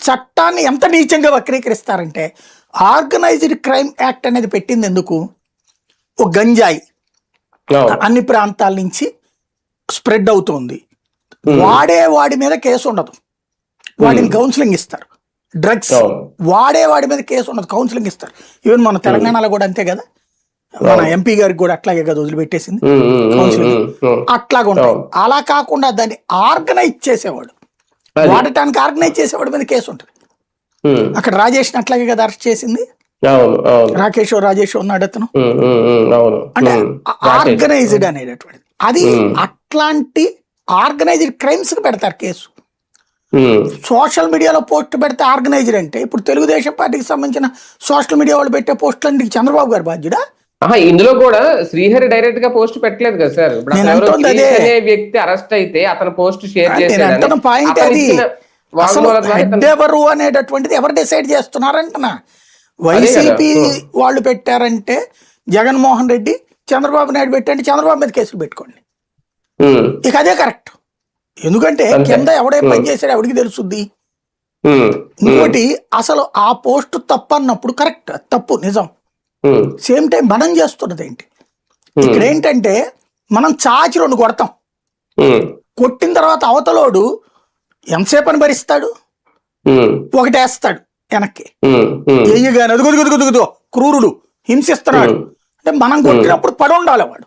చట్టాన్ని ఎంత నీచంగా వక్రీకరిస్తారంటే, ఆర్గనైజ్డ్ క్రైమ్ యాక్ట్ అనేది పెట్టింది ఎందుకు? ఒక గంజాయి అన్ని ప్రాంతాల నుంచి స్ప్రెడ్ అవుతుంది, వాడి మీద కేసు ఉండదు, వాడిని కౌన్సిలింగ్ ఇస్తారు. డ్రగ్స్ వాడి మీద కేసు ఉండదు, కౌన్సిలింగ్ ఇస్తారు. ఈవెన్ మన తెలంగాణలో కూడా అంతే కదా, మన ఎంపీ గారికి కూడా అట్లాగే కదా వదిలిపెట్టేసింది కౌన్సిలింగ్. అట్లాగా ఉంటాయి. అలా కాకుండా దాన్ని ఆర్గనైజ్ చేసేవాడు, వాడటానికి ఆర్గనైజ్ చేసేవాడి మీద కేసు ఉంటుంది. అక్కడ రాజేష్ అట్లాగే కదా అరెస్ట్ చేసింది, రాకేష్ రాజేష్ ఉన్నాడు అతను. అంటే ఆర్గనైజ్డ్ అనేటటువంటిది అది. అట్లాంటి ఆర్గనైజ్డ్ క్రైమ్స్ కి పెడతారు కేసు. సోషల్ మీడియాలో పోస్ట్ పెడితే ఆర్గనైజ్డ్ అంటే, ఇప్పుడు తెలుగుదేశం పార్టీకి సంబంధించిన సోషల్ మీడియా వాళ్ళు పెట్టే పోస్టులన్నిటికీ చంద్రబాబు గారు బాధ్యుడా? ఇందులో కూడా శ్రీహరి డైరెక్ట్ గా పోస్ట్ పెట్టలేదు కదా సార్. వ్యక్తి అరెస్ట్ అయితే అతను పోస్ట్ షేర్ చేశాడు. పాయింట్ అది. అసలు హెడ్ ఎవరు అనేటటువంటిది ఎవరు డిసైడ్ చేస్తున్నారంటున్నా. వైసీపీ వాళ్ళు పెట్టారంటే జగన్మోహన్ రెడ్డి, చంద్రబాబు నాయుడు పెట్టండి, చంద్రబాబు మీద కేసులు పెట్టుకోండి, ఇక అదే కరెక్ట్. ఎందుకంటే కింద ఎవడే పని చేశాడు ఎవరికి తెలుసుద్ది. ఇంకోటి, అసలు ఆ పోస్ట్ తప్పు అన్నప్పుడు కరెక్ట్, తప్పు నిజం. సేమ్ టైం మనం చేస్తున్నది ఏంటి ఇక్కడ ఏంటంటే, మనం చాచి 2 కొడతాం, కొట్టిన తర్వాత అవతలోడు ఎంతసేపు అని భరిస్తాడు, ఒకటేస్తాడు వెనక్కి, ఎయ్యగానే అదుగుదుగుదుగుదుగుదో క్రూరుడు హింసిస్తున్నాడు అంటే, మనం కొట్టినప్పుడు పడి ఉండాలి వాడు.